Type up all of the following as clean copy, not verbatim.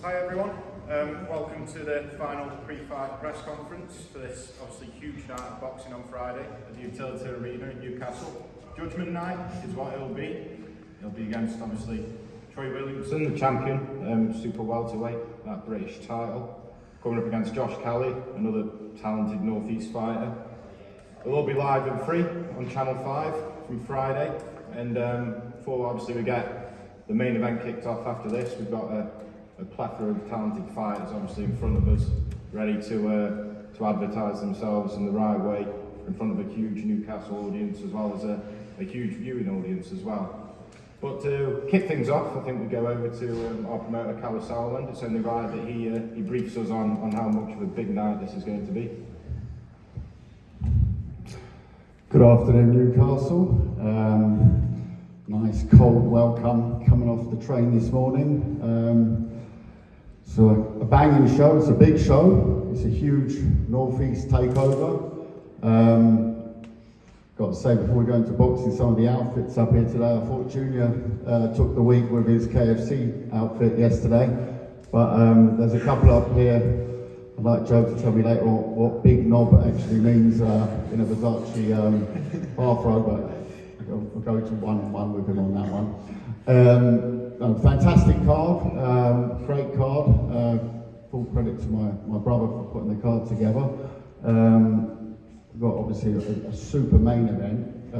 Hi everyone, welcome to the final pre-fight press conference for this obviously huge night of boxing on Friday at the Utility Arena in Newcastle. Judgment night is what it'll be. It'll be against obviously Troy Williamson, the champion, super welterweight, that British title, coming up against Josh Kelly, another talented North East fighter. It'll all be live at 3 on Channel 5 from Friday, and before obviously we get the main event kicked off after this, we've got a plethora of talented fighters obviously in front of us, ready to advertise themselves in the right way in front of a huge Newcastle audience as well as a huge viewing audience as well. But to kick things off, I think we go over to our promoter Kelly Sowland. It's only right that he briefs us on how much of a big night this is going to be. Good afternoon, Newcastle. Nice cold welcome coming off the train this morning. So a banging show, it's a big show, it's a huge Northeast takeover. Got to say before we go into boxing, some of the outfits up here today, I thought Junior took the week with his KFC outfit yesterday, but there's a couple up here. I'd like Joe to tell me later on what big knob actually means in a Versace bathrobe, but we'll go to one with him on that one. Fantastic card, great card. Full credit to my brother for putting the card together. We've got obviously a super main event,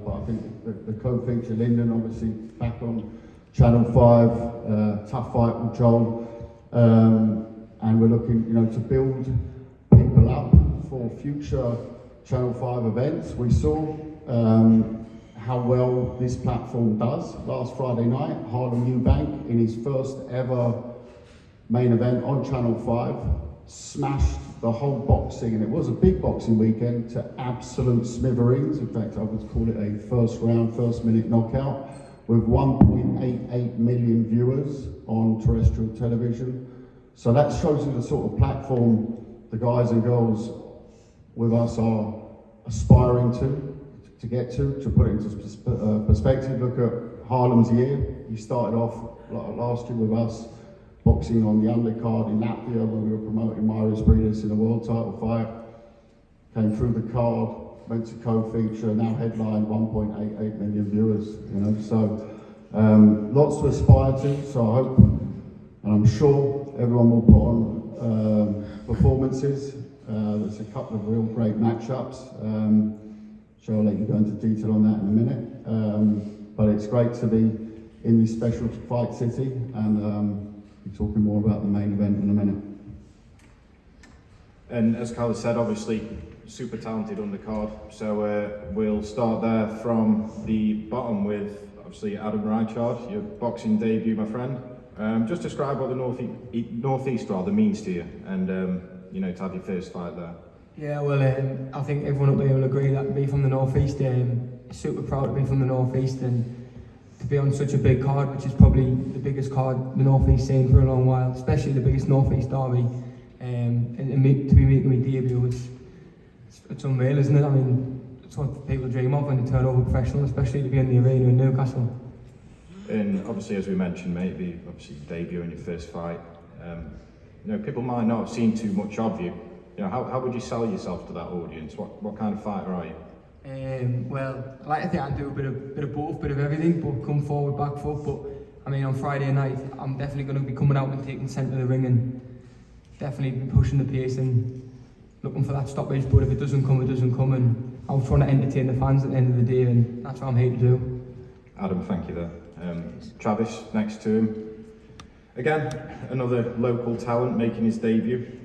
but I think the co-feature Lyndon obviously back on Channel 5, tough fight with Joel, and we're looking, to build people up for future Channel 5 events. We saw how well this platform does. Last Friday night, Harlem Eubank, in his first ever main event on Channel 5, smashed the whole boxing, and it was a big boxing weekend, to absolute smithereens. In fact, I would call it a first round, first minute knockout, with 1.88 million viewers on terrestrial television. So that shows you the sort of platform the guys and girls with us are aspiring to get to put it into perspective. Look at Harlem's year. He started off last year with us boxing on the undercard in Latvia when we were promoting Marius Briedis in a world title fight. Came through the card, went to co-feature, now headlined 1.88 million viewers. So lots to aspire to. So I hope, and I'm sure everyone will put on performances. There's a couple of real great matchups. Sure, I'll let you go into detail on that in a minute. But it's great to be in this special fight city, and we're talking more about the main event in a minute. And as Kelly said, obviously super talented undercard. So we'll start there from the bottom with obviously Adam Reichard, your boxing debut, my friend. Just describe what the Northeast rather means to you, and to have your first fight there. Yeah, well, I think everyone up there will agree that me from the North East, super proud to be from the North East and to be on such a big card, which is probably the biggest card the North East seen for a long while, especially the biggest North East derby. And to be making my debut, it's unreal, isn't it? I mean, it's what people dream of when they turn over professional, especially to be in the arena in Newcastle. And obviously, as we mentioned, mate, obviously debuting your first fight. People might not have seen too much of you. How would you sell yourself to that audience? What kind of fighter are you? Well, I like to think I do a bit of both, bit of everything, but come forward, back foot. But I mean, on Friday night, I'm definitely going to be coming out and taking centre of the ring and definitely be pushing the pace and looking for that stoppage. But if it doesn't come, it doesn't come. And I was trying to entertain the fans at the end of the day, and that's what I'm here to do. Adam, thank you there. Travis next to him. Again, another local talent making his debut.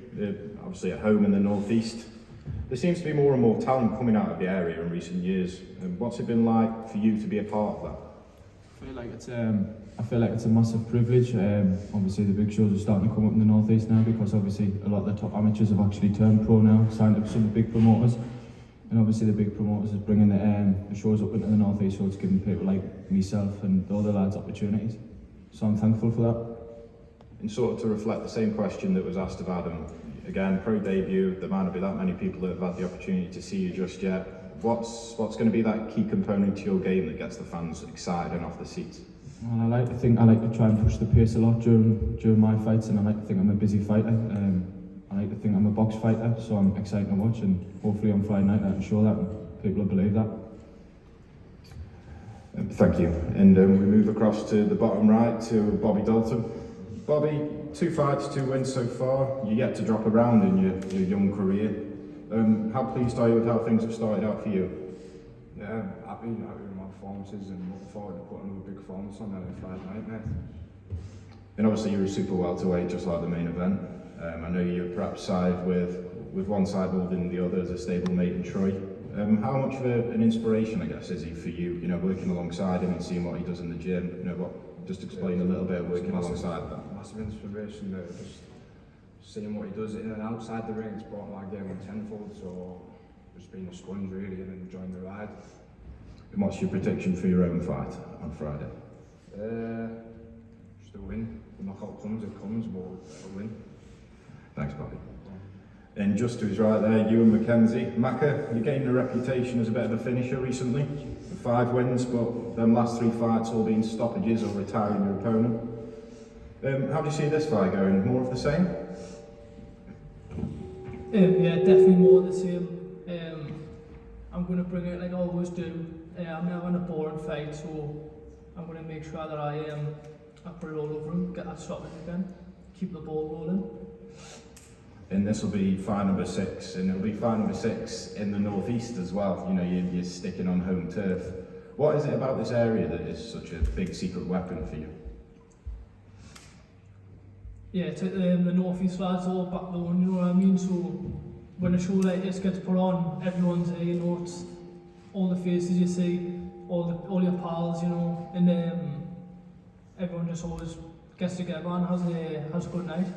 Obviously at home in the Northeast. There seems to be more and more talent coming out of the area in recent years. What's it been like for you to be a part of that? I feel like it's a massive privilege. Obviously the big shows are starting to come up in the Northeast now, because obviously a lot of the top amateurs have actually turned pro now, signed up some big promoters, and obviously the big promoters is bringing the shows up into the Northeast, so it's giving people like myself and the other lads opportunities. So I'm thankful for that. And sort of to reflect the same question that was asked of Adam, again, pro debut, there might not be that many people that have had the opportunity to see you just yet. What's going to be that key component to your game that gets the fans excited and off the seats? Well, I like to try and push the pace a lot during my fights, and I like to think I'm a busy fighter. I like to think I'm a box fighter, so I'm excited to watch, and hopefully on Friday night I can show that and people will believe that. Thank you. And we move across to the bottom right to Bobby Dalton. Bobby, 2 fights, 2 wins so far. You're yet to drop a round in your young career. How pleased are you with how things have started out for you? Yeah, happy with my performances and looking forward to putting another big performance on Friday night, mate. And obviously you're a super welterweight, just like the main event. I know you're perhaps side with one side more than the other as a stablemate in Troy. How much of an inspiration, I guess, is he for you? You know, working alongside him and seeing what he does in the gym. You know, just explain a little bit of working alongside that. Massive inspiration, just seeing what he does in and outside the ring. It's brought my game on tenfold, so just being a sponge really and enjoying the ride. And what's your prediction for your own fight on Friday? Just a win. The knockout comes, it comes, but a win. Thanks, Bobby. And just to his right there, Ewan McKenzie. Macca, you gained a reputation as a bit of a finisher recently. 5 wins, but them last 3 fights all being stoppages or retiring your opponent. How do you see this fight going? More of the same? Yeah, definitely more the same. I'm going to bring it like I always do. I'm never in a boring fight, so I'm going to make sure that I put it all over him, get that stoppage again, keep the ball rolling. And this will be fight number 6, and it'll be fight number 6 in the northeast as well. You know, you're sticking on home turf. What is it about this area that is such a big secret weapon for you? Yeah, the northeast lads all back the one, you know what I mean? So when a show like this gets put on, everyone's there, you know, it's all the faces you see, all your pals, you know, and everyone just always gets together and has a good night.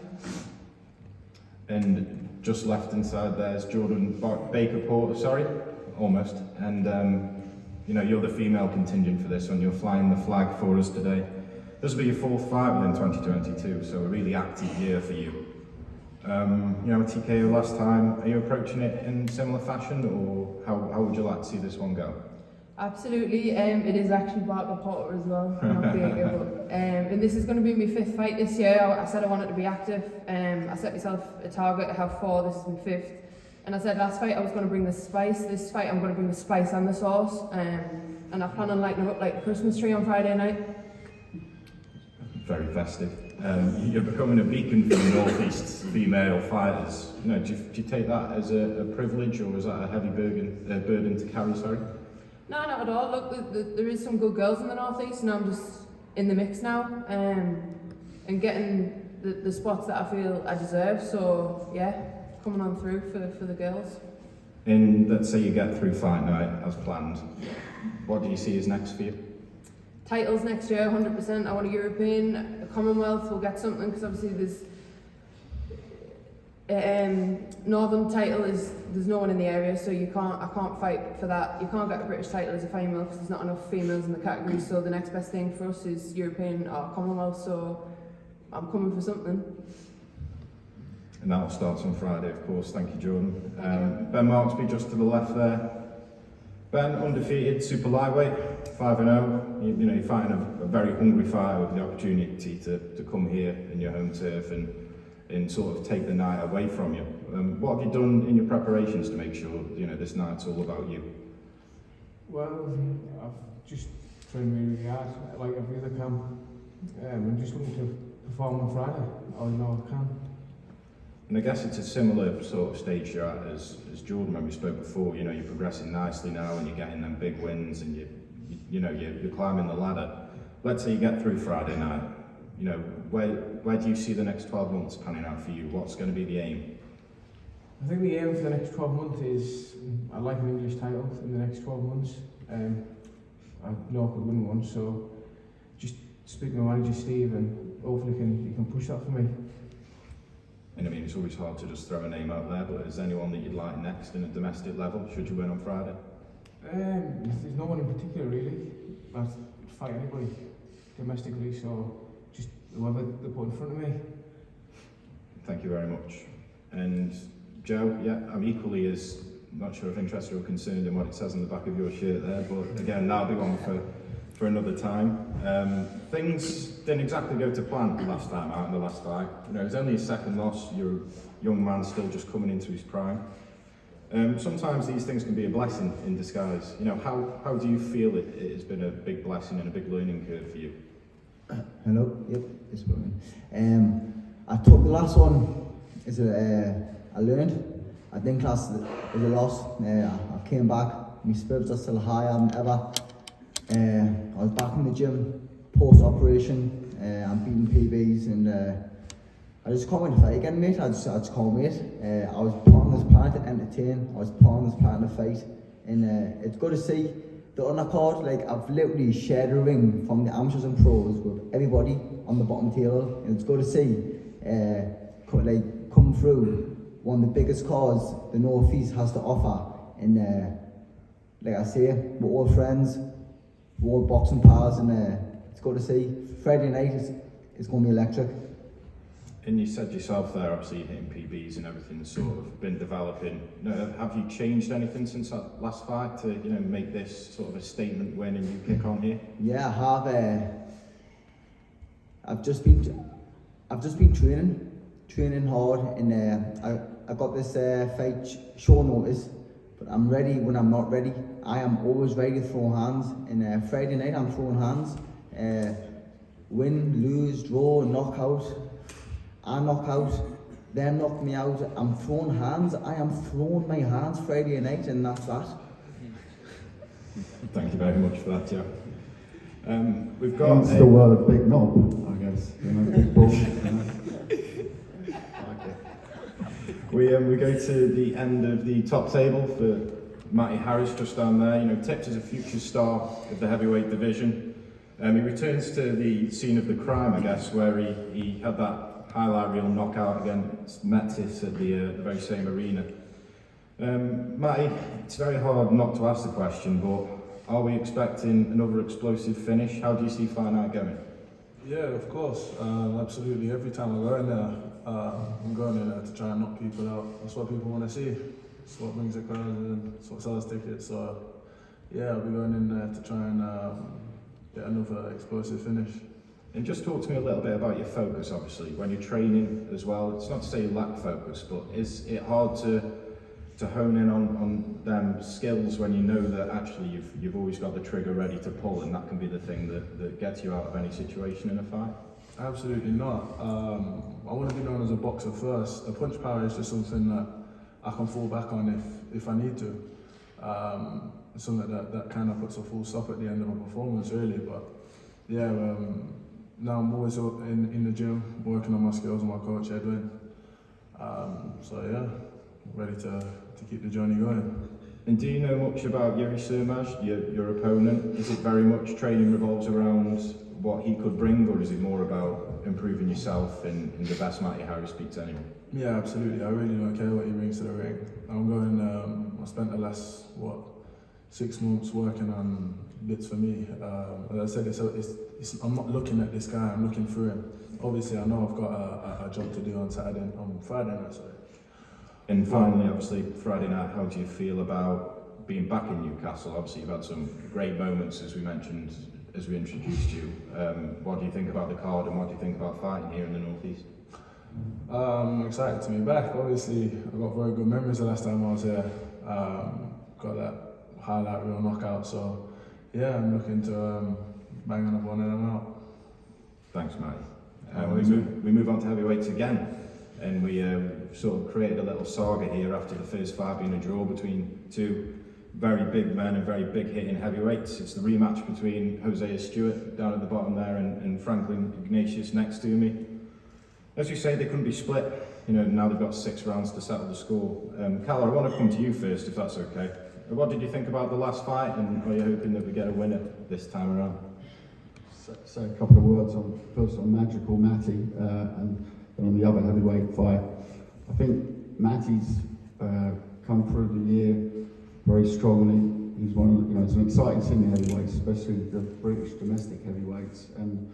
And just left inside there's Jordan Baker Porter, sorry, almost. And you know, you're the female contingent for this one. You're flying the flag for us today. This will be your 4th fight within 2022, so a really active year for you. You know, a TKO last time. Are you approaching it in similar fashion, or how would you like to see this one go? Absolutely, it is actually Barker Potter as well, not Baker, and this is going to be my 5th fight this year. I said I wanted to be active, I set myself a target to have 4, this is my 5th, and I said last fight I was going to bring the spice, this fight I'm going to bring the spice and the sauce, and I plan on lighting up like a Christmas tree on Friday night. Very festive. You're becoming a beacon for the northeast female fighters. You know, do you take that as a privilege, or is that a heavy burden to carry, sorry? No, not at all. Look, there is some good girls in the northeast, and I'm just in the mix now, and getting the spots that I feel I deserve. So yeah, coming on through for the girls. And let's say you get through fight night as planned. What do you see as next for you? Titles next year, 100%. I want a European, a Commonwealth. We'll get something because obviously there's Northern title there's no one in the area, so I can't fight for that. You can't get a British title as a female because there's not enough females in the category. So the next best thing for us is European or Commonwealth. So I'm coming for something. And that'll start on Friday, of course. Thank you, Jordan. Ben Marksby just to the left there. Ben, undefeated, super lightweight, 5-0. You know, you're fighting a very hungry fighter with the opportunity to come here in your home turf and sort of take the night away from you. What have you done in your preparations to make sure, you know, this night's all about you? Well, I've just trained really hard, like every other camp. I'm just looking to perform on Friday. I know I can. And I guess it's a similar sort of stage you're at as Jordan when we spoke before. You know, you're progressing nicely now and you're getting them big wins and you're climbing the ladder. Let's say you get through Friday night. You know, where do you see the next 12 months panning out for you? What's going to be the aim? I think the aim for the next 12 months is I'd like an English title in the next 12 months. I know I could win one, so just speak to my manager Steve and hopefully you can push that for me. And I mean, it's always hard to just throw a name out there, but is there anyone that you'd like next in a domestic level, should you win on Friday? There's no one in particular really. I'd fight anybody domestically, so just whoever they put in front of me. Thank you very much. And Joe, yeah, I'm equally as not sure if interested or concerned in what it says on the back of your shirt there, but again, that'll be one for for another time. Things didn't exactly go to plan last time out in the last fight. You know, it was only his second loss. You're a young man still just coming into his prime. Sometimes these things can be a blessing in disguise. You know, how do you feel it has been a big blessing and a big learning curve for you? Hello, yep, it's Brian. I took the last one as I learned. I think class is a loss. I came back, my spirits are still higher than ever. I was back in the gym post-operation. I'm beating PBs and I just can't wait to fight again, mate. I just can't wait. I was put on this planet to entertain. I was put on this planet to fight. And it's good to see the undercard. Like, I've literally shared a ring from the amateurs and pros with everybody on the bottom table. And it's good to see come through one of the biggest cards the North East has to offer. And like I say, we're all friends, we're all boxing pals, and it's good to see. Friday night is going to be electric. And you said yourself there, obviously you're hitting PBs and everything's sort of been developing. You know, have you changed anything since that last fight to, you know, make this sort of a statement win and you kick on here? Yeah, I have. I've just been training hard, and I got this fight short notice, but I'm ready when I'm not ready. I am always ready to throw hands, and Friday night I'm throwing hands. Win, lose, draw, knockout. I knock out, them knock me out. I'm throwing hands. I am throwing my hands Friday night, and that's that. Thank you very much for that, Joe. We've got It's the word of big knob, I guess. You know, big ball. We go to the end of the top table for Matty Harris just down there. You know, tipped as a future star of the heavyweight division. He returns to the scene of the crime, I guess, where he had that highlight reel knockout against Metis at the very same arena. Matty, it's very hard not to ask the question, but are we expecting another explosive finish? How do you see Fight Night going? Yeah, of course, absolutely. Every time I go in there, I'm going in there to try and knock people out. That's what people want to see. It's what brings the crowds in, it's what sells tickets. So yeah, I'll be going in there to try and get another explosive finish. And just talk to me a little bit about your focus, obviously, when you're training as well. It's not to say you lack focus, but is it hard to hone in on them skills when you know that actually you've always got the trigger ready to pull, and that can be the thing that gets you out of any situation in a fight? Absolutely not. I want to be known as a boxer first. The punch power is just something that I can fall back on if I need to. Something that kind of puts a full stop at the end of a performance, really. But yeah, now I'm always in the gym, working on my skills with my coach Edwin. So yeah, ready to keep the journey going. And do you know much about Yuri Surmaj, your opponent? Is it very much training revolves around what he could bring, or is it more about improving yourself in the best Matty Harris beats anyone? Yeah, absolutely. I really don't care what he brings to the ring. I'm going. I spent the last 6 months working on bits for me. As I said, I'm not looking at this guy. I'm looking through him. Obviously, I know I've got a job to do on Friday night. Sorry. And finally, obviously, Friday night, how do you feel about being back in Newcastle? Obviously, you've had some great moments, as we mentioned, as we introduced you. What do you think about the card, and what do you think about fighting here in the North East? I'm excited to be back. Obviously, I got very good memories the last time I was here. Got that highlight reel knockout, so yeah, I'm looking to bang on one of them out. Thanks, Matty. We move on to heavyweights again. And we sort of created a little saga here after the first fight being a draw between two very big men and very big hitting heavyweights. It's the rematch between Hosea Stewart down at the bottom there and Franklin Ignatius next to me. As you say, they couldn't be split. You know, now they've got 6 rounds to settle the score. Cal, I want to come to you first, if that's okay. What did you think about the last fight, and are you hoping that we get a winner this time around? Say a couple of words on first on Magical Matty and on the other heavyweight fight. I think Matty's come through the year very strongly. He's one of the, it's an exciting scene in heavyweights, especially the British domestic heavyweights. And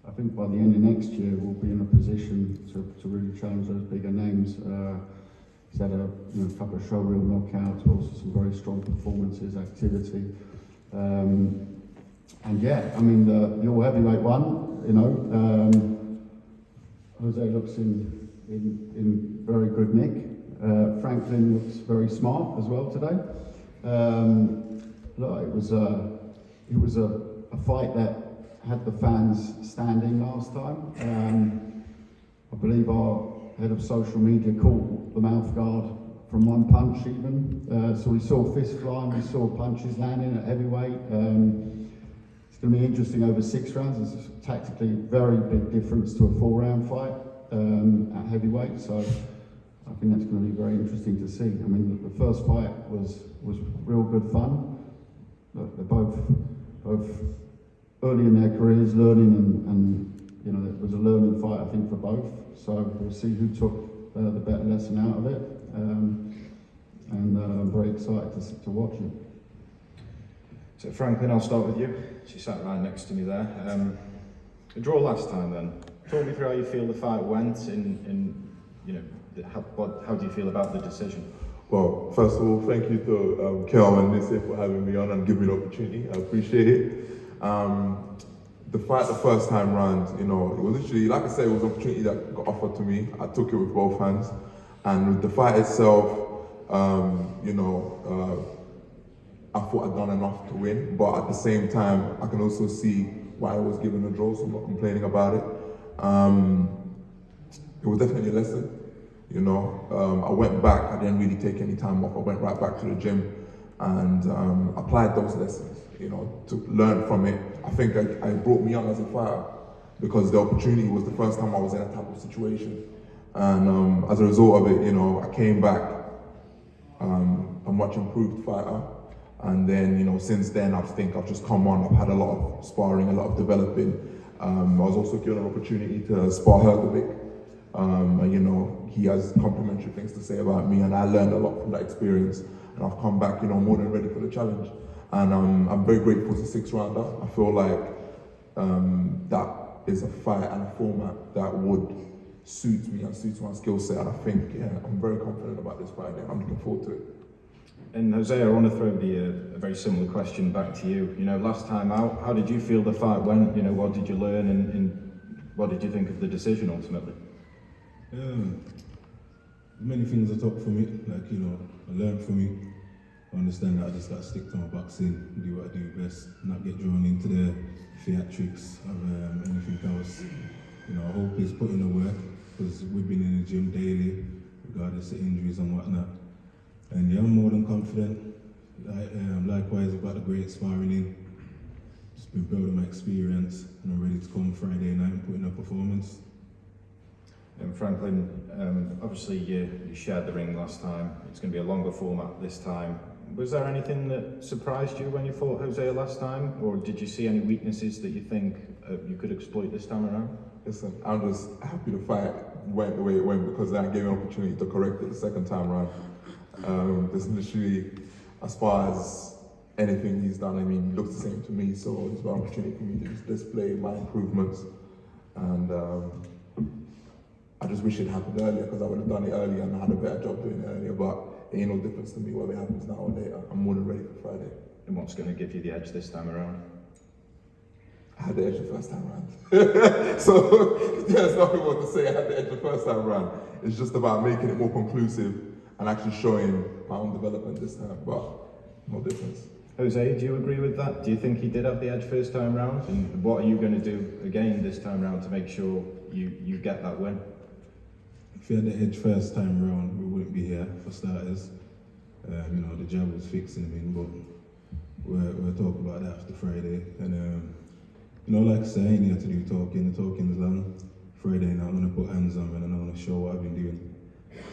I think by the end of next year, we'll be in a position to really challenge those bigger names. He's had a couple of showreel knockouts, but also some very strong performances, activity. And yeah, I mean, the all heavyweight one, you know, Jose looks in very good nick. Franklin looks very smart as well today. Look, it was a fight that had the fans standing last time. I believe our head of social media called the mouth guard from one punch even. So we saw fists flying, we saw punches landing at heavyweight. It's going to be interesting over 6 rounds. It's tactically a very big difference to a 4-round fight at heavyweight. So I think that's going to be very interesting to see. I mean, the first fight was real good fun. Look, they're both early in their careers, learning, and you know, it was a learning fight, I think, for both. So we'll see who took the better lesson out of it. And I'm very excited to watch it. So Franklin, I'll start with you. She sat right next to me there. A draw last time then. Talk me through how you feel the fight went and you know, how do you feel about the decision? Well, first of all, thank you to Kel and Nisse for having me on and giving me the opportunity. I appreciate it. The fight the first time round, you know, it was literally, like I said, it was an opportunity that got offered to me. I took it with both hands. And with the fight itself, you know, I thought I'd done enough to win, but at the same time, I can also see why I was given a draw, so I'm not complaining about it. It was definitely a lesson, you know. I went back, I didn't really take any time off. I went right back to the gym and applied those lessons, you know, to learn from it. I think it brought me on as a fighter because the opportunity was the first time I was in that type of situation. And as a result of it, you know, I came back a much improved fighter. And then, you know, since then, I think I've just come on. I've had a lot of sparring, a lot of developing. I was also given an opportunity to spar Hergovic. And, you know, he has complimentary things to say about me, and I learned a lot from that experience. And I've come back, you know, more than ready for the challenge. And I'm very grateful to 6-rounder. I feel like that is a fight and a format that would suit me and suits my skill set. And I think, yeah, I'm very confident about this fight. I'm looking forward to it. And Jose, I want to throw a very similar question back to you. You know, last time out, how did you feel the fight went? You know, what did you learn and what did you think of the decision ultimately? Many things I took from it, like, you know, I learned from it. I understand that I just got to stick to my boxing, do what I do best, not get drawn into the theatrics of anything else. You know, I hope he's put in the work, because we've been in the gym daily, regardless of injuries and whatnot. And yeah, I'm more than confident. Likewise, I've got a great sparring in. Just been building my experience, and I'm ready to come Friday night and put in a performance. And Franklin, obviously you shared the ring last time. It's going to be a longer format this time. Was there anything that surprised you when you fought Jose last time, or did you see any weaknesses that you think you could exploit this time around? Listen, I'm just happy the fight went the way it went because that gave me an opportunity to correct it the second time around. There's literally, as far as anything he's done, I mean, it looks the same to me, so it's an opportunity for me to just display my improvements. And I just wish it happened earlier because I would have done it earlier and had a better job doing it earlier, but it ain't no difference to me whether it happens now or later. I'm more than ready for Friday. And what's going to give you the edge this time around? I had the edge the first time around. So there's nothing more to say. I had the edge the first time around. It's just about making it more conclusive and actually showing my own development this time, but no difference. Jose, do you agree with that? Do you think he did have the edge first time round? And what are you going to do again this time round to make sure you get that win? If he had the edge first time round, we wouldn't be here for starters. You know, the jab was fixing him in, but we'll talk about that after Friday. And you know, like I say, I ain't here to do talking. The talking is long. Friday night, I'm going to put hands on and I'm going to show what I've been doing.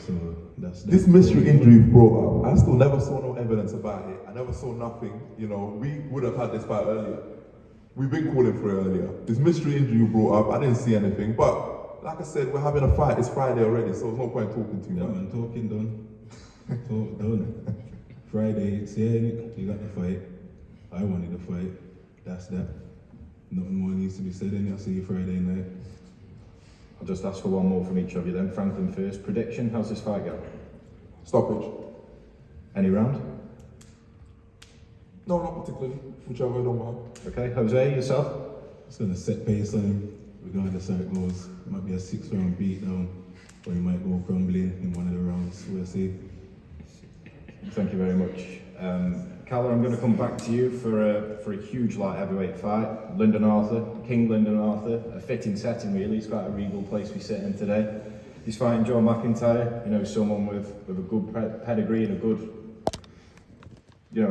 So that's this mystery injury you brought up. I still never saw no evidence about it. I never saw nothing. You know, we would have had this fight earlier. We've been calling for it earlier. This mystery injury you brought up, I didn't see anything. But like I said, we're having a fight. It's Friday already, so there's no point talking too much. Man, talking done. Talk done. Friday, it's here, innit? You got the fight. I wanted the fight. That's that. Nothing more needs to be said, innit? I'll see you Friday night. I'll just ask for one more from each of you then. Franklin first. Prediction, how's this fight go? Stoppage. Any round? No, not particularly. Whichever, I don't mind. Okay, Jose, yourself? It's going to set pace on him, regardless how it goes. It might be a 6-round beatdown, or he might go crumbling in one of the rounds. We'll see. Thank you very much. Calla, I'm going to come back to you for a huge light heavyweight fight. Lyndon Arthur, King Lyndon Arthur, a fitting setting really. It's quite a regal place we sit in today. He's fighting Joe McIntyre, you know, someone with a good pedigree and a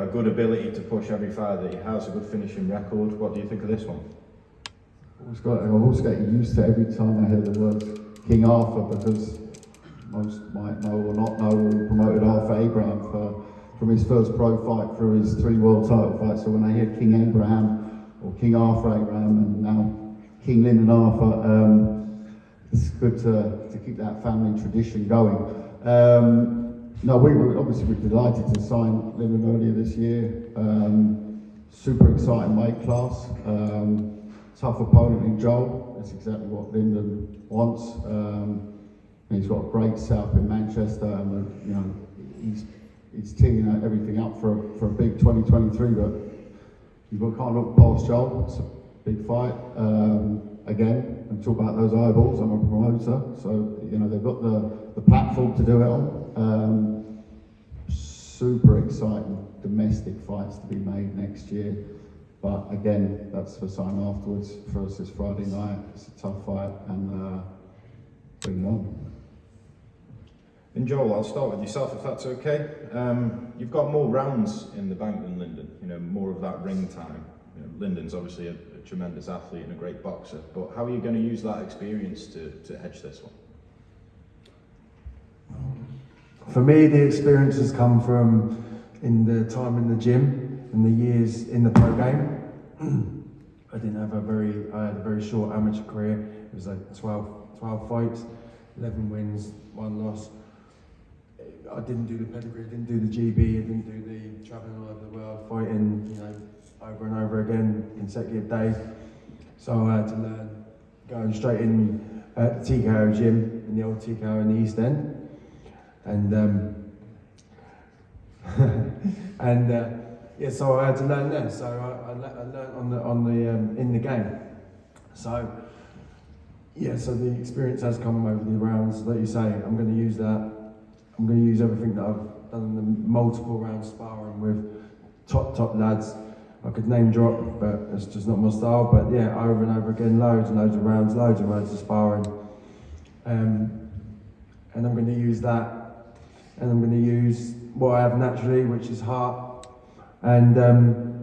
good ability to push every fight that he has, a good finishing record. What do you think of this one? I've always got used to every time I hear the word King Arthur, because most might know or not know, we promoted Arthur Abraham from his first pro fight through his 3 world title fights. So when I hear King Abraham or King Arthur Abraham and now King Lyndon Arthur, it's good to keep that family tradition going. No, we were delighted to sign Lyndon earlier this year. Super exciting weight class. Tough opponent in Joel. That's exactly what Lyndon wants. He's got a great setup in Manchester, and he's teeing everything up for a big 2023. But you can't look past Joel. It's a big fight. Again, we talk about those eyeballs. I'm a promoter, so they've got the platform to do it on. Super exciting domestic fights to be made next year. But again, that's for sign afterwards. For us, it's Friday night. It's a tough fight, and bring it on. And Joel, I'll start with yourself if that's okay. You've got more rounds in the bank than Lyndon. More of that ring time. Lyndon's obviously a tremendous athlete and a great boxer, but how are you going to use that experience to edge this one? For me, the experience has come from in the time in the gym and the years in the pro game. I had a very short amateur career. It was like 12 fights, 11 wins, 1 loss. I didn't do the pedigree, I didn't do the GB, I didn't do the travelling all over the world, fighting, over and over again, consecutive days. So I had to learn going straight in at the TKO gym, in the old TKO in the East End. So I had to learn there. So I learned in the game. So the experience has come over the rounds. Like you say, I'm going to use that. I'm going to use everything that I've done in the multiple round sparring with top lads. I could name drop, but it's just not my style. But yeah, over and over again, loads and loads of rounds, loads of sparring. And I'm going to use that. And I'm going to use what I have naturally, which is heart and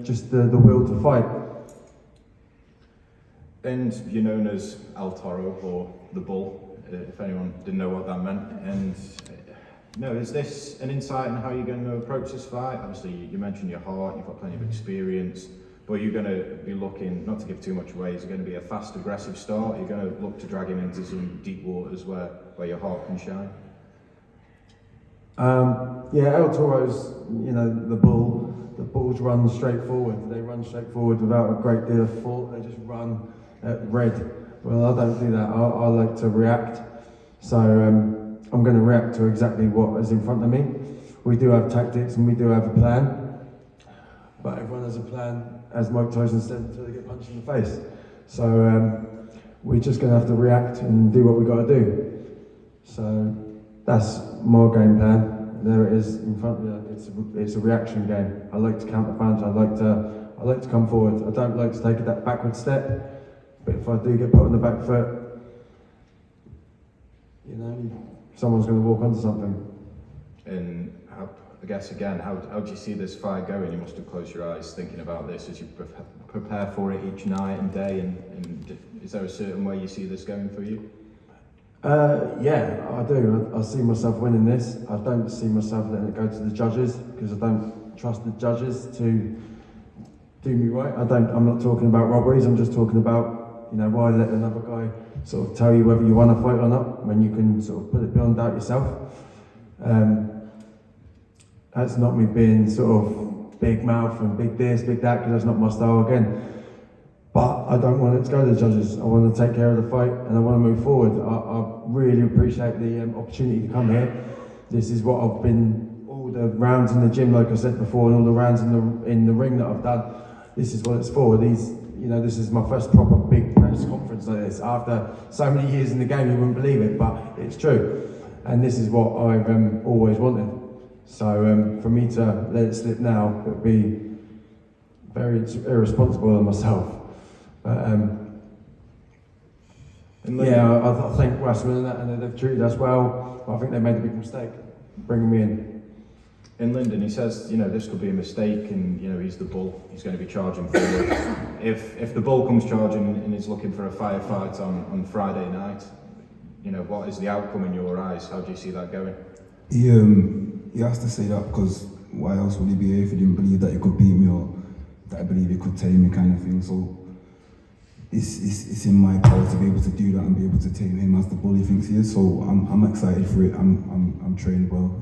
just the will to fight. And you're known as El Toro, or the Bull, if anyone didn't know what that meant. And is this an insight on how you're going to approach this fight? Obviously, you mentioned your heart, you've got plenty of experience, but you're going to be looking, not to give too much away, is it going to be a fast, aggressive start? You're going to look to drag him into some deep waters where your heart can shine? El Toro's, the bull. The bulls run straight forward. They run straight forward without a great deal of thought. They just run at red. Well, I don't do that. I like to react. So I'm going to react to exactly what is in front of me. We do have tactics and we do have a plan. But everyone has a plan, as Mike Tyson said, until they get punched in the face. So we're just going to have to react and do what we got to do. So that's my game plan. There it is in front of you. It's a reaction game. I like to counter punch. I like to come forward. I don't like to take that backward step. But if I do get put on the back foot, someone's going to walk onto something. And how do you see this fight going? You must have closed your eyes thinking about this as you prepare for it each night and day. And is there a certain way you see this going for you? Yeah, I do. I see myself winning this. I don't see myself letting it go to the judges because I don't trust the judges to do me right. I'm not talking about robberies. I'm just talking about, why let another guy sort of tell you whether you want to fight or not when you can sort of put it beyond doubt yourself. That's not me being sort of big mouth and big this, big that, because that's not my style again. But I don't want it to go to the judges. I want to take care of the fight and I want to move forward. I really appreciate the opportunity to come here. This is what I've been all the rounds in the gym, like I said before, and all the rounds in the ring that I've done, this is what it's for. This is my first proper big press conference like this. After so many years in the game, you wouldn't believe it, but it's true. And this is what I've always wanted. So for me to let it slip now, it would be very irresponsible of myself. But I thank Wasserman and they've treated us well. But I think they made a big mistake bringing me in. In Lyndon, he says, this could be a mistake, and he's the bull. He's going to be charging forward. If the bull comes charging and is looking for a firefight on Friday night, what is the outcome in your eyes? How do you see that going? He has to say that, because why else would he be here if he didn't believe that he could beat me or that I believe he could tame me, kind of thing. So it's in my power to be able to do that and be able to tame him as the bull he thinks he is. So I'm excited for it. I'm trained well.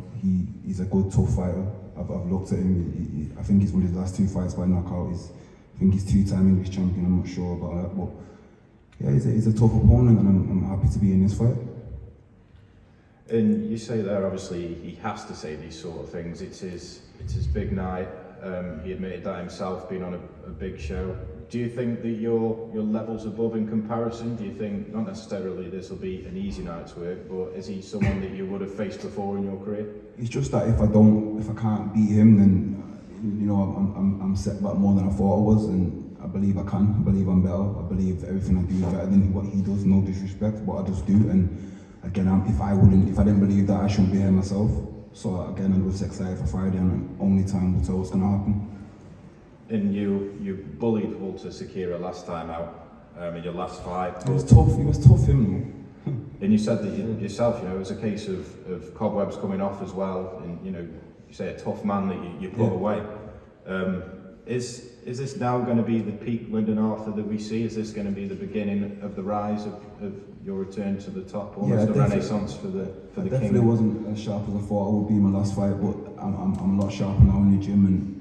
He's a good, tough fighter. I've looked at him. I think he's won his last 2 fights by knockout. I think he's 2-time English champion. I'm not sure about that, but yeah, he's a tough opponent, and I'm happy to be in this fight. And you say there, obviously, he has to say these sort of things. It's his big night. He admitted that himself, being on a big show. Do you think that your level's above in comparison? Do you think, not necessarily this will be an easy night's work, but is he someone that you would have faced before in your career? It's just that if I can't beat him, then I'm set back more than I thought I was, and I believe I can. I believe I'm better. I believe everything I do is better than what he does. No disrespect, but I just do. And again, if I didn't believe that, I shouldn't be here myself. So again, I'm just excited for Friday, and only time will tell what's going to happen. And you bullied Walter Sakira last time out in your last fight. It was tough, him. And you said that yourself, it was a case of cobwebs coming off as well, and you say a tough man that you put away. Is this now going to be the peak Lyndon Arthur that we see? Is this going to be the beginning of the rise of your return to the top, almost a renaissance for the king? I definitely wasn't as sharp as I thought I would be in my last fight, but I'm a lot sharper now in the gym, and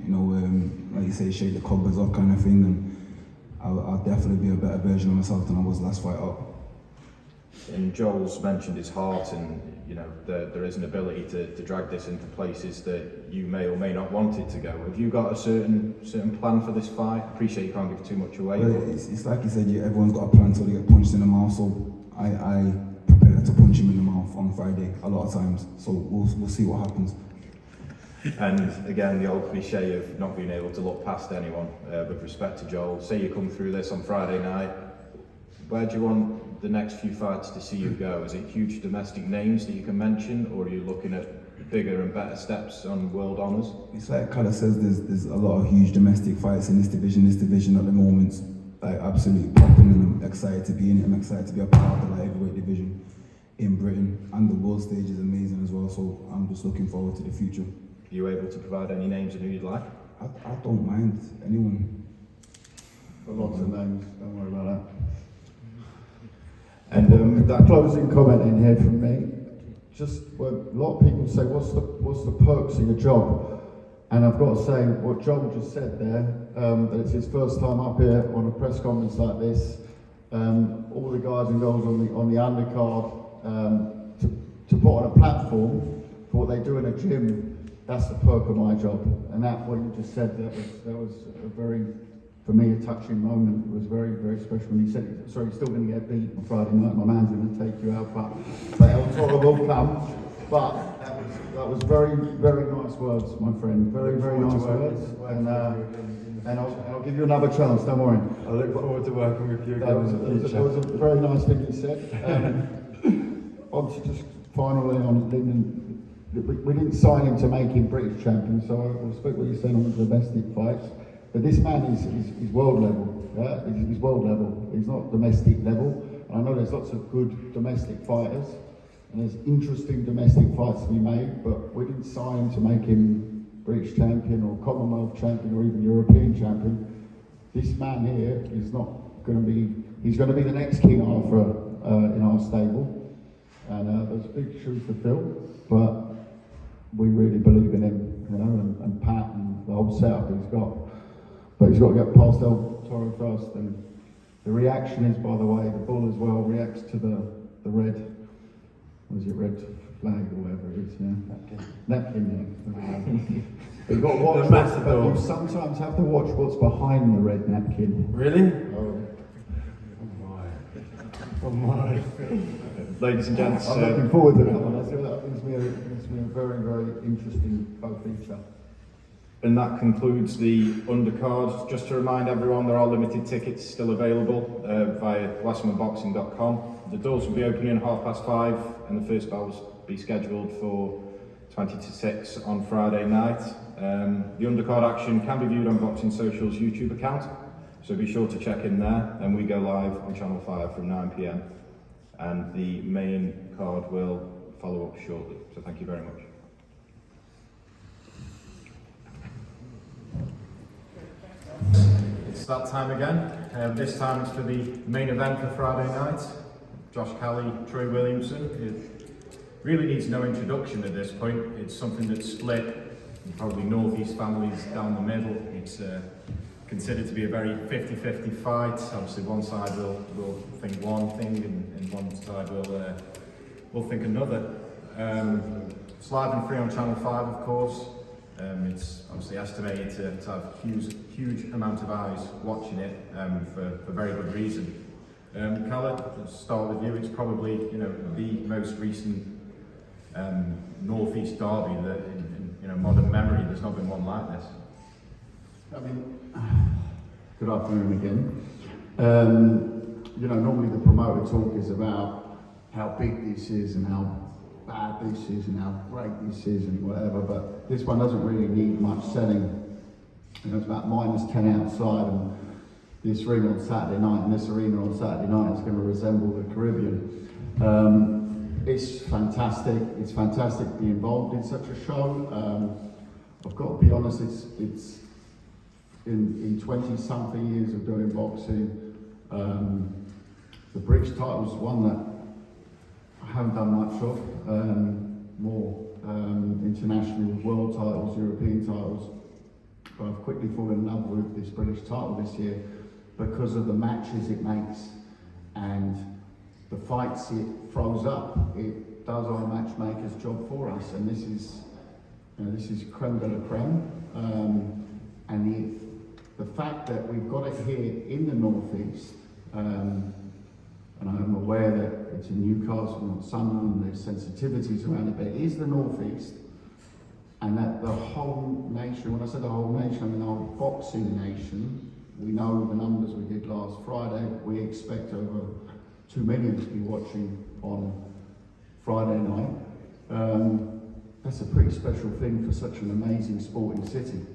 like you say, shake the cobwebs off kind of thing, and I'll definitely be a better version of myself than I was last fight up. And Joel's mentioned his heart, and there is an ability to drag this into places that you may or may not want it to go. Have you got a certain plan for this fight? I appreciate you can't give too much away. Well, it's like you said, everyone's got a plan until they get punched in the mouth. So I prepare to punch him in the mouth on Friday a lot of times. So we'll see what happens. And again, the old cliche of not being able to look past anyone with respect to Joel. Say you come through this on Friday night, where do you want the next few fights to see you go? Is it huge domestic names that you can mention, or are you looking at bigger and better steps on world honours? It's like Calla says, there's a lot of huge domestic fights in this division at the moment. Like absolutely popping, and I'm excited to be in it. I'm excited to be a part of the light heavyweight division in Britain, and the world stage is amazing as well. So I'm just looking forward to the future. Are you able to provide any names of who you'd like? I don't mind anyone. Got lots of names, don't worry about that. And that closing comment in here from me, just a lot of people say, what's the perks of your job? And I've got to say, what Joel just said there, that it's his first time up here on a press conference like this. All the guys and girls on the undercard, to put on a platform for what they do in a gym, that's the perk of my job. And that, what you just said, that was a very, for me, a touching moment. It was very, very special when he said, sorry, you're still going to get beat on Friday night, my man's going to take you out, but El Toro will come. But that was very, very nice words, my friend. Very, very nice words. And I'll give you another chance, don't worry. I look forward to working with you That was a very nice thing you said. Obviously, just finally on Lyndon, we didn't sign him to make him British champion, so I respect what you said on the domestic fights. But this man is world level. Yeah? He's world level. He's not domestic level. And I know there's lots of good domestic fighters, and there's interesting domestic fights to be made. But we didn't sign him to make him British champion or Commonwealth champion or even European champion. This man here is not going to be. He's going to be the next King Arthur in our stable, and there's big shoes to fill. But we really believe in him, and Pat and the whole setup he's got. But he's got to get past El Toro first, and the reaction is, by the way, the bull as well reacts to the red. was it red flag or whatever it is, yeah? Napkin, yeah. You've got to watch but you sometimes have to watch what's behind the red napkin. Really? Oh my. Ladies and gents, I'm looking forward to that one. I feel that gives me a very, very interesting feature. and that concludes the undercard. Just to remind everyone, there are limited tickets still available via wassermanboxing.com. The doors will be opening at 5:30 and the first bell will be scheduled for 20 to 6 on Friday night. The undercard action can be viewed on Boxing Social's YouTube account, so be sure to check in there. And we go live on Channel 5 from 9 PM, and the main card will follow up shortly. So thank you very much. It's that time again. This time it's for the main event for Friday night. Kelly Troy Williamson. It really needs no introduction at this point. It's something that's split probably northeast families down the middle. It's considered to be a very 50-50 fight. Obviously one side will think one thing and one side will think another. It's live and free on Channel 5 of course. It's obviously estimated to have huge amount of eyes watching it for very good reason. Kelly, let's start with you. It's probably the most recent northeast derby that in modern memory. There's not been one like this. I mean, good afternoon again. Normally the promoter talk is about how big this is and how bad this is and how great this is and whatever, but this one doesn't really need much selling. It's about -10 outside, and this ring on Saturday night and this arena on Saturday night is going to resemble the Caribbean. It's fantastic. It's fantastic to be involved in such a show. I've got to be honest, it's in 20-something years of doing boxing, the British title's one that I haven't done much of. More international world titles, European titles. But I've quickly fallen in love with this British title this year because of the matches it makes and the fights it throws up. It does our matchmaker's job for us, and this is creme de la creme. And the fact that we've got it here in the northeast, and I'm aware that it's in Newcastle, not Sunderland, there's sensitivities around it, but it is the northeast, and that the whole nation, when I say the whole nation, I mean our boxing nation, we know the numbers we did last Friday, we expect over 2 million to be watching on Friday night. That's a pretty special thing for such an amazing sporting city.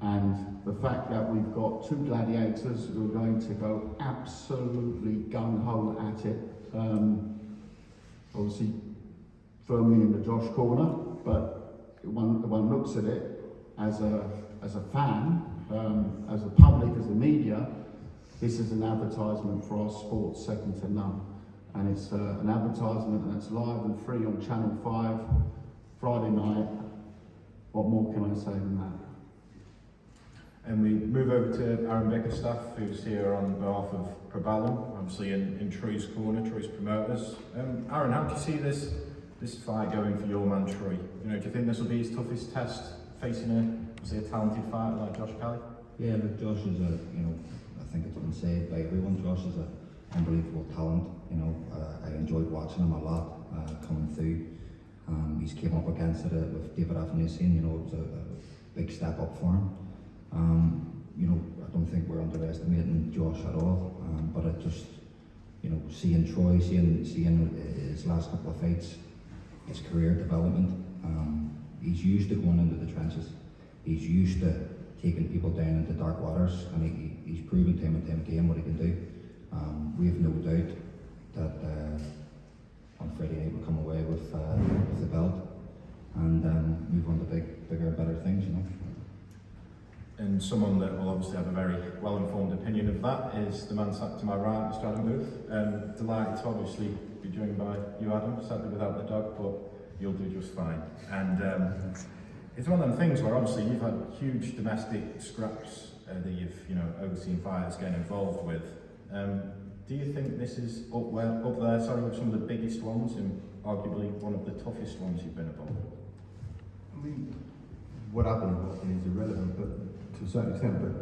And the fact that we've got two gladiators who are going to go absolutely gung-ho at it, obviously firmly in the Josh corner, but one looks at it as a fan, as a public, as the media, this is an advertisement for our sport second to none. And it's an advertisement that's live and free on Channel 5, Friday night. What more can I say than that? And we move over to Aaron Bickerstaff, who's here on behalf of Proballum, obviously in Troy's corner, Troy's promoters. Aaron, how do you see this fight going for your man Troy? Do you think this will be his toughest test, facing a talented fighter like Josh Kelly? Yeah, look, Josh is I think it's been said by everyone, Josh is an unbelievable talent. I enjoyed watching him a lot coming through. He's came up against it with David Afnisian, it was a big step up for him. I don't think we're underestimating Josh at all, but I just, seeing Troy, seeing his last couple of fights, his career development, he's used to going into the trenches. He's used to taking people down into dark waters, and he's proven time and time again what he can do. We have no doubt that on Friday night we'll come away with the belt and move on to bigger and better things, And someone that will obviously have a very well-informed opinion of that is the man sat to my right, Mr. Adam Booth. Delighted to obviously be joined by you, Adam, sadly without the dog, but you'll do just fine. And it's one of them things where obviously you've had huge domestic scraps that you've overseen fighters getting involved with. Do you think this is up there with some of the biggest ones in arguably one of the toughest ones you've been involved with? I mean, what happened in boxing is irrelevant, but to a certain extent. But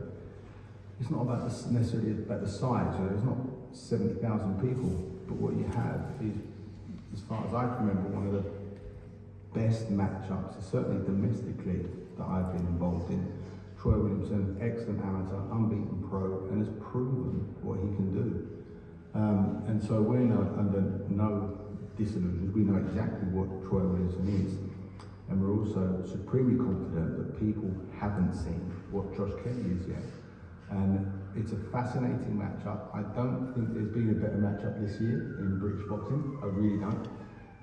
it's not about necessarily about the size. You know, there's not 70,000 people, but what you have is, as far as I can remember, one of the best matchups, certainly domestically, that I've been involved in. Troy Williamson, excellent amateur, unbeaten pro, and has proven what he can do. And so we're under no disillusions. We know exactly what Troy Williamson is. And we're also supremely confident that people haven't seen what Josh Kelly is yet. And it's a fascinating matchup. I don't think there's been a better matchup this year in British boxing. I really don't.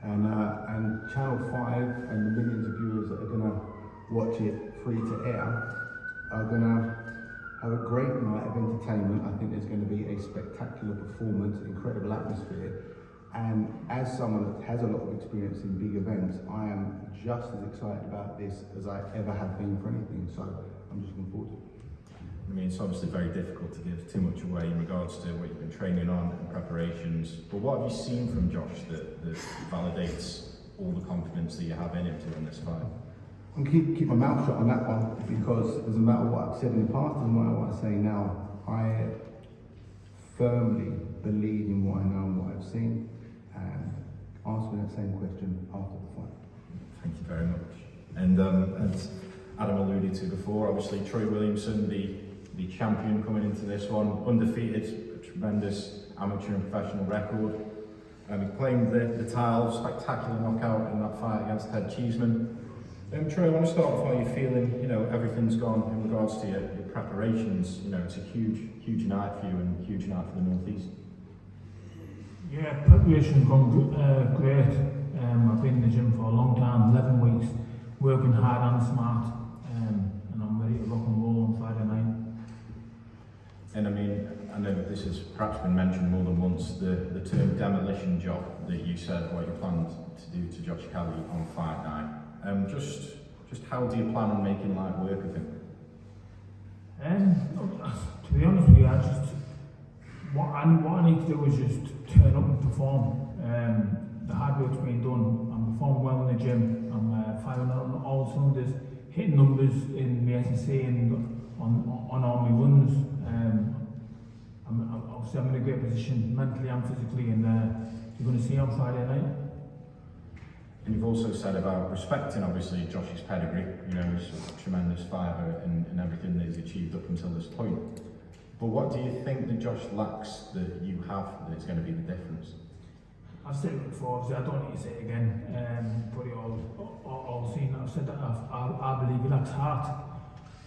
And Channel 5 and the millions of viewers that are going to watch it free to air are going to have a great night of entertainment. I think there's going to be a spectacular performance, incredible atmosphere. And as someone that has a lot of experience in big events, I am just as excited about this as I ever have been for anything. So I'm just looking forward to it. I mean, it's obviously very difficult to give too much away in regards to what you've been training on and preparations. But what have you seen from Josh that validates all the confidence that you have in him to win this fight? I'm keep my mouth shut on that one, because it doesn't matter what I've said in the past, doesn't matter what I say now. I firmly believe in what I know and what I've seen, and ask me that same question after the fight. Thank you very much. And as Adam alluded to before, obviously Troy Williamson, the champion coming into this one, undefeated, a tremendous amateur and professional record. He claimed the title, spectacular knockout in that fight against Ted Cheeseman. Troy, I want to start with how you're feeling. You know, everything's gone in regards to your preparations. You know, it's a huge night for you and a huge night for the North East. Yeah, preparation's gone great. I've been in the gym for a long time, 11 weeks, working hard and smart, and I'm ready to rock and roll on Friday night. And I mean, I know that this has perhaps been mentioned more than once, the term demolition job that you said what you planned to do to Josh Kelly on fight night. Just how do you plan on making light work of him? To be honest with you, what I need to do is just turn up and perform. The hard work's been done. I'm performing well in the gym. I'm firing on all cylinders, hitting numbers in the SEC and on all my runs. I'm in a great position mentally and physically, and you're going to see on Friday night. And you've also said about respecting, obviously, Josh's pedigree. You know, he's a tremendous fighter in everything that he's achieved up until this point. But what do you think that Josh lacks that you have that's going to be the difference? I've said it before, so I don't need to say it again. Probably all seen. I've said that I believe he lacks heart.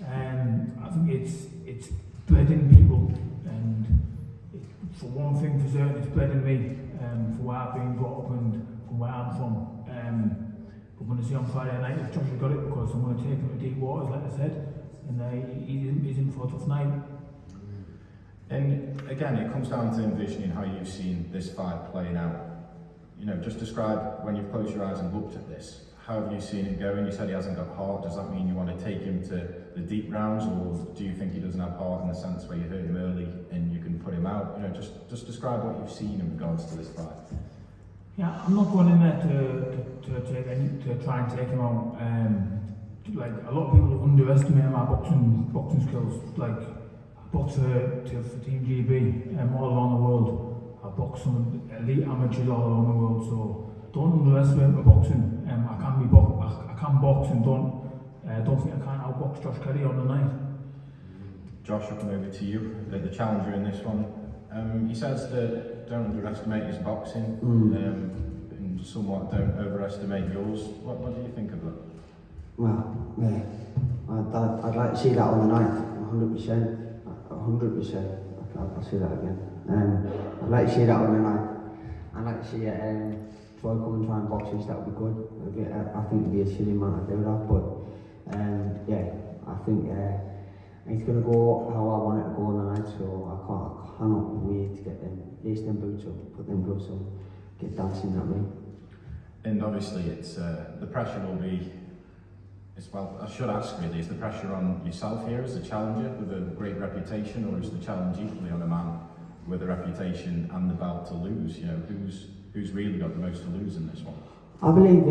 I think it's bred in people, and for one thing for certain, it's bred in me. For where I've been brought up and from where I'm from. We're going to see on Friday night if Josh has got it, because I'm going to take him to deep waters, like I said, and he's in for a tough night. And again, it comes down to envisioning how you've seen this fight playing out. You know, just describe when you've closed your eyes and looked at this. How have you seen it going? You said he hasn't got heart. Does that mean you want to take him to the deep rounds, or do you think he doesn't have heart in the sense where you hurt him early and you can put him out? You know, just describe what you've seen in regards to this fight. Yeah, I'm not going in there to try and take him out. Like a lot of people underestimate my boxing skills. Like I box for Team GB all around the world. I box some elite amateurs all around the world. So don't underestimate my boxing. I can box, and don't think I can't outbox Josh Kelly on the night. Josh, I'll come over to you, the challenger in this one. He says that don't underestimate his boxing, and somewhat don't overestimate yours. What do you think of that? Well, yeah, I'd like to see that on the night, 100%. 100%. I'll say that again. I'd like to see that on the night. I'd like to see Troy come and try and box us. That would be good. I think it'd be a silly man to do that, but yeah, I think it's going to go how I want it to go on the night. So I cannot wait to get lace them boots up, put them gloves on, get dancing that way. And obviously, it's the pressure will be. Well, I should ask really, is the pressure on yourself here as a challenger with a great reputation, or is the challenge equally on a man with a reputation and the belt to lose? You know, who's really got the most to lose in this one? I believe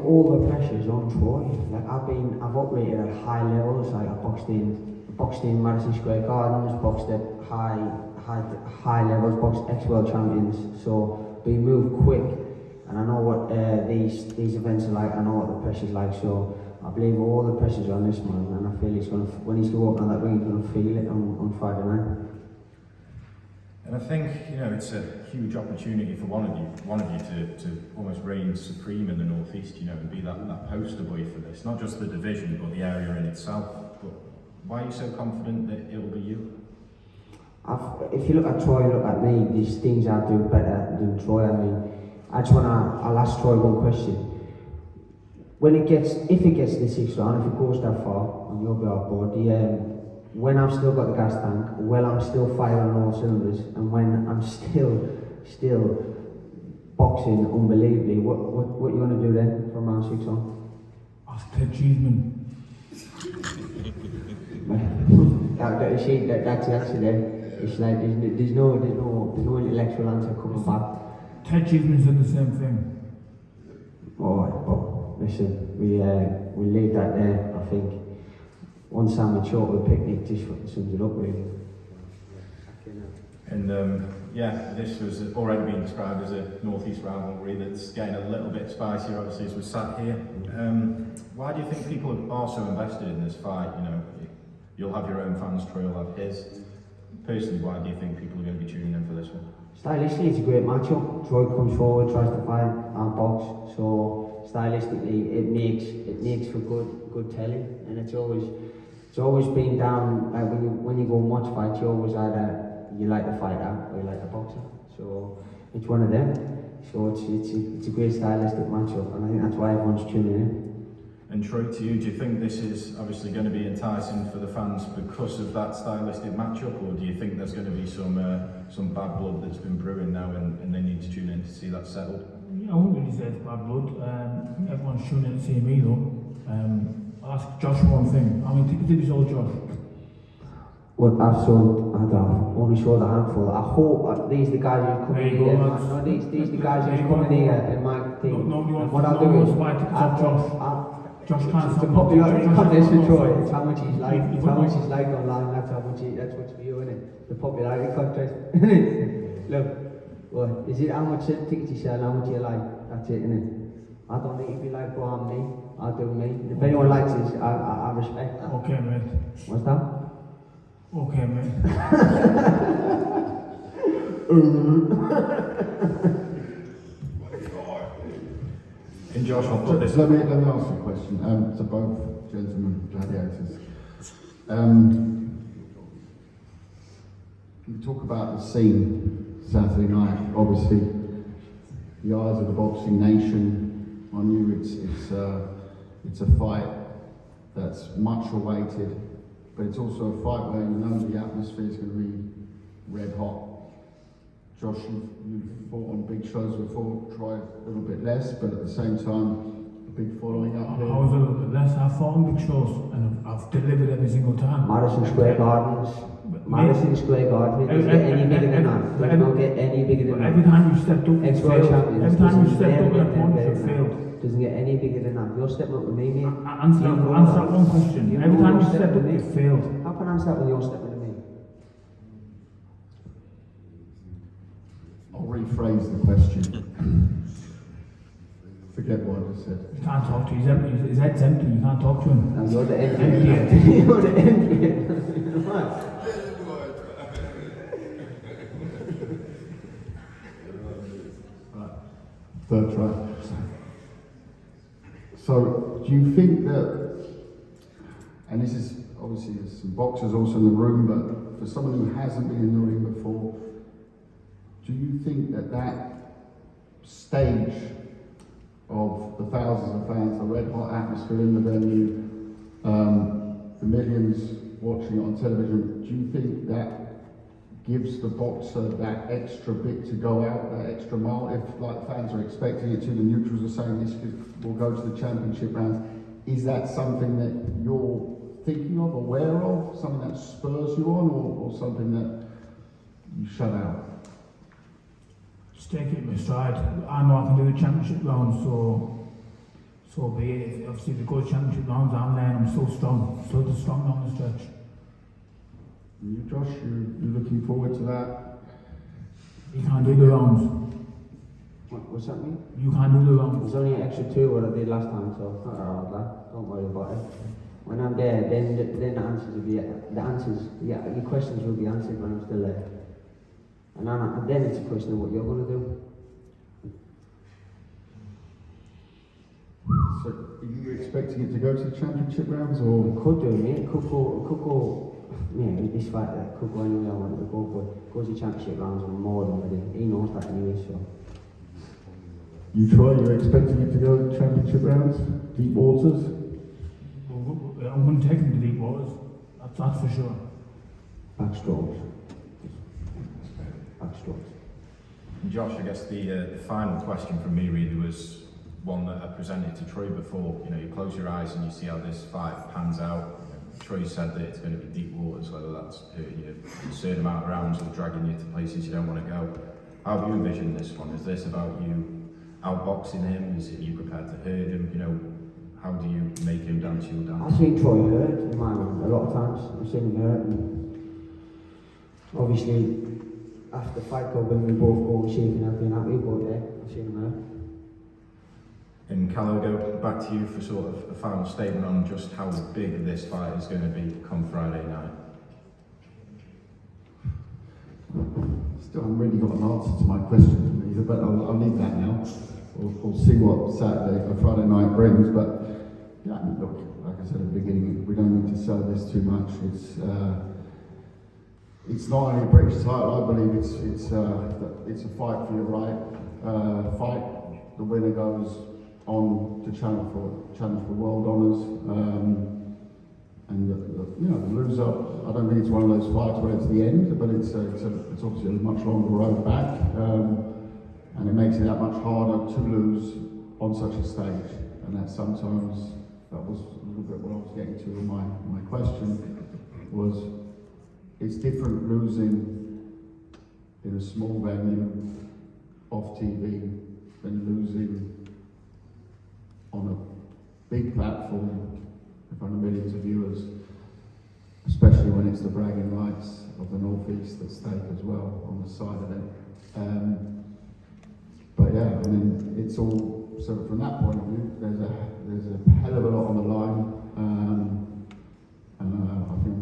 all the pressure's on Troy. Like I've operated at high levels. Like I boxed in Madison Square Gardens, boxed at high levels, boxed ex-world champions. So we move quick, and I know what these events are like. I know what the pressure's like. So I believe all the pressure's on this man, and I feel when he's going to walk on that ring, he's going to feel it on Friday night. And I think, you know, it's a huge opportunity for one of you to almost reign supreme in the North East, you know, and be that poster boy for this, not just the division, but the area in itself. But why are you so confident that it will be you? If you look at Troy, look at me, these things I do better than Troy. I mean, I'll ask Troy one question. If it gets to the 6th round, if it goes that far, and you'll be on board, when I've still got the gas tank, when I'm still firing on all cylinders, and when I'm still boxing unbelievably, what you going to do then from round 6 on? Ask Ted Cheeseman. That's actually there. It's like there's no intellectual answer coming back. Ted Cheeseman said the same thing. Alright, but listen, we leave that there. I think one sandwich short of a picnic just sums it up really. And this was already been described as a northeast rivalry that's getting a little bit spicier, obviously, as we're sat here. Why do you think people are so invested in this fight? You know, you'll have your own fans, Troy will have his. Personally, why do you think people are going to be tuning in for this one? Stylistically, it's a great matchup. Troy comes forward, tries to fight our box, so stylistically, it makes for good telly, and it's always been down. Like when you go and watch fights, you always either you like the fighter or you like the boxer. So it's one of them. So it's a great stylistic matchup, and I think that's why everyone's tuning in. And Troy, to you, do you think this is obviously going to be enticing for the fans because of that stylistic matchup, or do you think there's going to be some bad blood that's been brewing now and they need to tune in to see that settled? I wouldn't really say it's bad blood. Everyone's tuning in to see me though. I'll ask Josh one thing. How many tickets did you sell, Josh? Well, I've only sold a handful. I hope these the guys who's coming here. No, these the guys who's coming here and my thing. What I'll do is Josh can't it's a popularity contest for Troy. It's how much he's liked. It's how much he's liked online. That's what's for you, isn't it? The popularity contest. Look, well, is it how much tickets you sell, how much you like? That's it, isn't it? I don't think if you like, go on me. I'll do me. If anyone likes this, I respect that. Okay, mate. What's that? Okay, mate. And Josh, I'll put this. Let me ask you a question to both gentlemen gladiators. You talk about the scene Saturday night. Obviously, the eyes of the boxing nation on you. It's a fight that's much awaited, but it's also a fight where you know the atmosphere is going to be red hot. Josh, you've fought on big shows before, tried a little bit less, but at the same time, a big following up here. I was a little bit less. I've fought on big shows and I've delivered every single time. Madison Square Gardens. Madison Square Gardens. It doesn't get any bigger than that. It don't get any bigger than that. Every time you stepped up, you failed. Every time you stepped up, you failed. Doesn't get any bigger than that. You're stepping up with me, mate. Answer that one question. Every time you stepped up, you failed. How can I answer that when you're stepping to me? I'll rephrase the question. Forget what I just said. You can't talk to him. His head's empty. You can't talk to him. No, you're the empty. You're the empty. Third try. So, do you think that, and this is obviously there's some boxers also in the room, but for someone who hasn't been in the ring before, do you think that stage of the thousands of fans, the red hot atmosphere in the venue, the millions watching it on television, do you think that gives the boxer that extra bit to go out, that extra mile? If like fans are expecting it to, the neutrals are saying this will go to the championship rounds, is that something that you're thinking of, aware of, something that spurs you on, or something that you shut out? just take it in my stride. I know I can do the championship round, so be it. Obviously, the good championship rounds, I'm there and I'm still strong, still strong down the stretch. You, Josh, you looking forward to that? You can't do the rounds. What's that mean? You can't do the rounds. There's only an extra 2 what I did last time, so it's not hard, lad. Don't worry about it. When I'm there, then the answers will be your questions will be answered when I'm still there. And then it's a question of what you're going to do. So, are you expecting it to go to the championship rounds, or? It could do, mate. It could go. Yeah, with this fight, it could go anywhere I want it to go, but goes to championship rounds and more than ready. He knows that anyway, so. You, Troy, you're expecting it to go to championship rounds? Deep waters? I'm going to take him to deep waters. That's for sure. Backstrokes. Josh, I guess the final question from me really was one that I presented to Troy before. You know, you close your eyes and you see how this fight pans out. Troy said that it's going to be deep waters, whether that's hurting you a certain amount of rounds or dragging you to places you don't want to go. How do you envision this one? Is this about you outboxing him? Is it you prepared to hurt him? You know, how do you make him dance your dance? I've seen Troy hurt in my mind a lot of times. I've seen him hurt, and obviously after the fight club when we both go and shaking up and happy, but yeah, I've seen him hurt. And Cal, I'll go back to you for sort of a final statement on just how big this fight is going to be come Friday night. Still haven't really got an answer to my question either, but I'll leave that now. We'll see what Saturday or Friday night brings, but yeah, look, like I said at the beginning, we don't need to sell this too much. It's not only a British title, I believe it's a fight for your right fight. The winner goes on to challenge for world honours, and the loser, I don't think it's one of those fights where it's the end, but it's obviously a much longer road back, and it makes it that much harder to lose on such a stage. And that sometimes, that was a little bit what I was getting to in my question, was it's different losing in a small venue off TV than losing on a big platform in front of millions of viewers, especially when it's the bragging rights of the North East at stake as well on the side of it. But yeah, I mean, it's all, so from that point of view, there's a hell of a lot on the line, and I think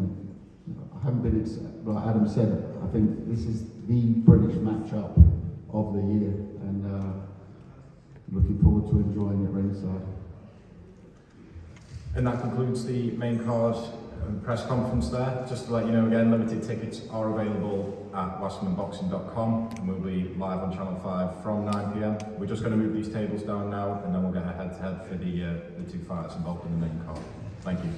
I haven't been, like Adam said, I think this is the British matchup of the year, and looking forward to enjoying it ringside. And that concludes the main card press conference there. Just to let you know again, limited tickets are available at wassermanboxing.com, and we'll be live on Channel 5 from 9 PM. We're just going to move these tables down now, and then we'll get a head-to-head for the two fighters involved in the main card. Thank you.